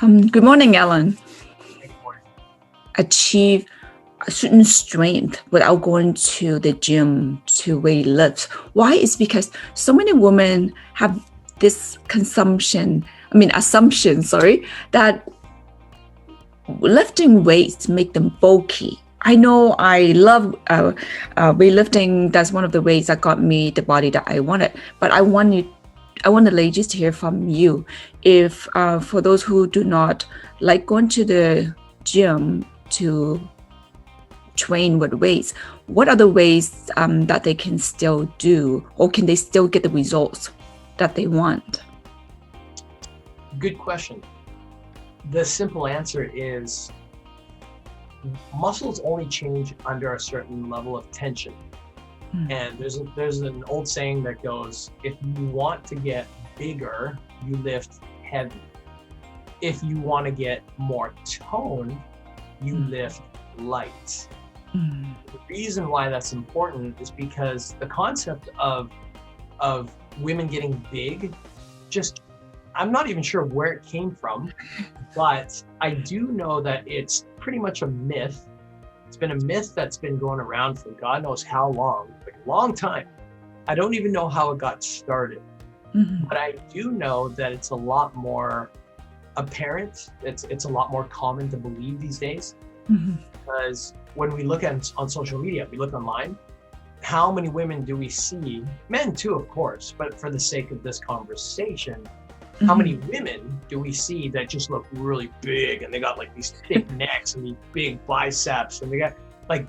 Good morning, Ellen. Achieve a certain strength without going to the gym to weight lift. Why? Is because so many women have this assumption, that lifting weights make them bulky. I know I love weightlifting. That's one of the ways that got me the body that I wanted. But I want the ladies to hear from you. If for those who do not like going to the gym to train with weights, what are the ways that they can still do, or can they still get the results that they want? Good question. The simple answer is muscles only change under a certain level of tension. And there's an old saying that goes, if you want to get bigger, you lift heavy. If you want to get more tone, you lift light. The reason why that's important is because the concept of women getting big, I'm not even sure where it came from, but I do know that it's pretty much a myth. It's been a myth that's been going around for God knows how long, like a long time. I don't even know how it got started, but I do know that it's a lot more apparent. It's a lot more common to believe these days, because when we look at on social media, we look online, how many women do we see? Men too, of course, but for the sake of this conversation, how many women do we see that just look really big and they got like these thick necks and these big biceps, and they got like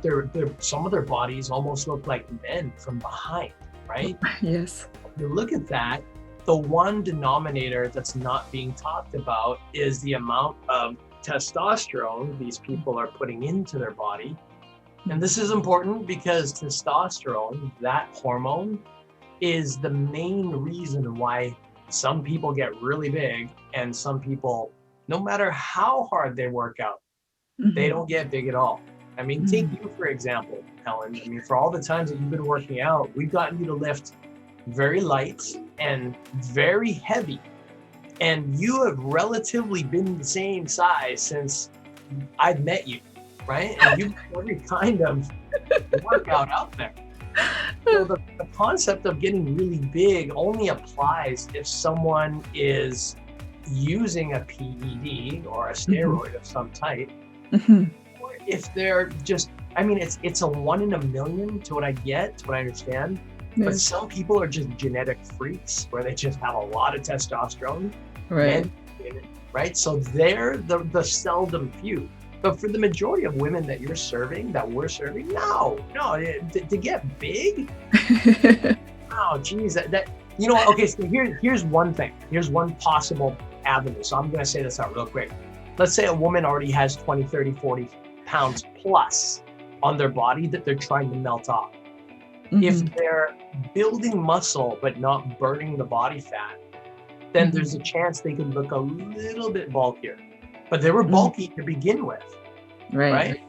some of their bodies almost look like men from behind, right? Yes. If you look at that, the one denominator that's not being talked about is the amount of testosterone these people are putting into their body. And this is important because testosterone, that hormone, is the main reason why some people get really big and some people, no matter how hard they work out, they don't get big at all. I mean, take you, for example, Helen. I mean, for all the times that you've been working out, we've gotten you to lift very light and very heavy. And you have relatively been the same size since I've met you, right? And you've got every kind of workout out there. So the concept of getting really big only applies if someone is using a PED or a steroid of some type, or if they're just, it's a 1 in a million to what I understand. Yes. But some people are just genetic freaks where they just have a lot of testosterone, right? Right. So they're the seldom few. But for the majority of women that we're serving, no, to get big. Oh, geez, okay. So here's one thing. Here's one possible avenue. So I'm going to say this out real quick. Let's say a woman already has 20, 30, 40 pounds plus on their body that they're trying to melt off. If they're building muscle but not burning the body fat, then there's a chance they could look a little bit bulkier. But they were bulky to begin with, right?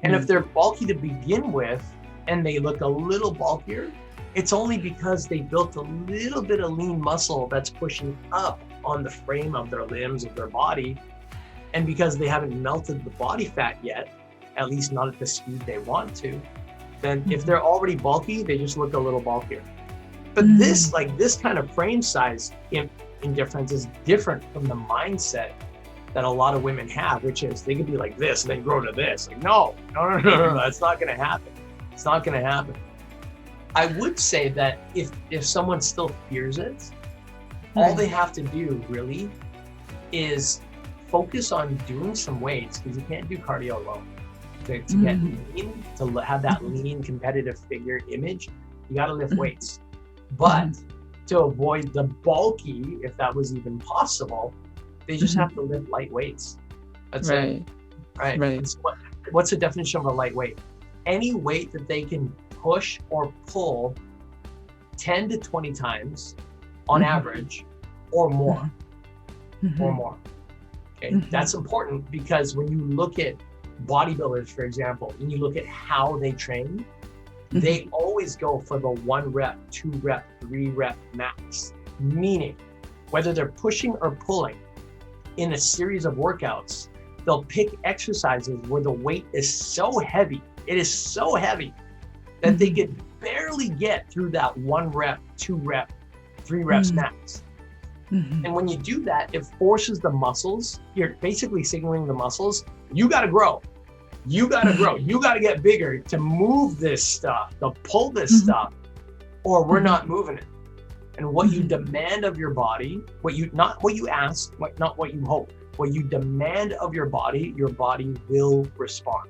And if they're bulky to begin with and they look a little bulkier, it's only because they built a little bit of lean muscle that's pushing up on the frame of their limbs, of their body. And because they haven't melted the body fat yet, at least not at the speed they want to, then if they're already bulky, they just look a little bulkier. But this kind of frame size indifference is different from the mindset that a lot of women have, which is they could be like this and then grow to this. Like, no, that's not going to happen. It's not going to happen. I would say that if someone still fears it, all they have to do really is focus on doing some weights, because you can't do cardio alone. To get lean, to have that lean competitive figure image, you got to lift weights. But to avoid the bulky, if that was even possible, they just have to lift light weights. That's it. Right. What's the definition of a lightweight? Any weight that they can push or pull 10 to 20 times on average or more. Okay, that's important, because when you look at bodybuilders, for example, and you look at how they train, they always go for the 1 rep, 2 rep, 3 rep max. Meaning, whether they're pushing or pulling, in a series of workouts, they'll pick exercises where the weight is so heavy, it is so heavy that they could barely get through that 1 rep, 2 rep, 3 reps max. And when you do that, it forces the muscles. You're basically signaling the muscles, you got to grow. You got to grow. You got to get bigger to move this stuff, to pull this stuff, or we're not moving it. And what you demand of your body, not what you ask, not what you hope, what you demand of your body will respond.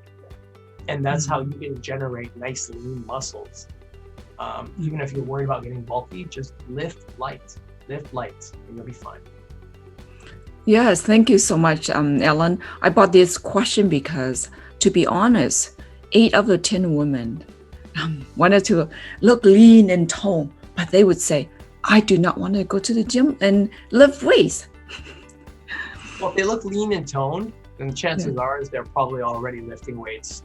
And that's how you can generate nice lean muscles. Even if you're worried about getting bulky, just lift light, and you'll be fine. Yes, thank you so much, Ellen. I brought this question because, to be honest, 8 of the 10 women wanted to look lean and toned, but they would say, I do not want to go to the gym and lift weights. Well, if they look lean and toned, then chances are is they're probably already lifting weights.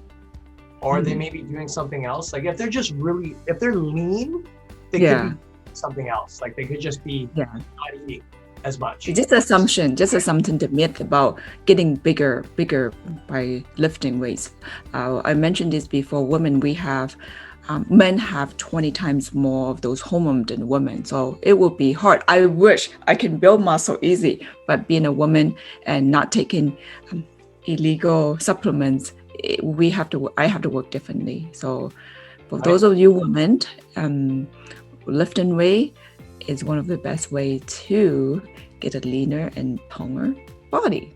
Or they may be doing something else. Like if they're lean, they could be something else. Like they could just be not eating as much. Just the myth about getting bigger by lifting weights. I mentioned this before. Men have 20 times more of those hormones than women, so it will be hard. I wish I can build muscle easy, but being a woman and not taking illegal supplements, I have to work differently. So for those of you women, lifting weight is one of the best way to get a leaner and toner body.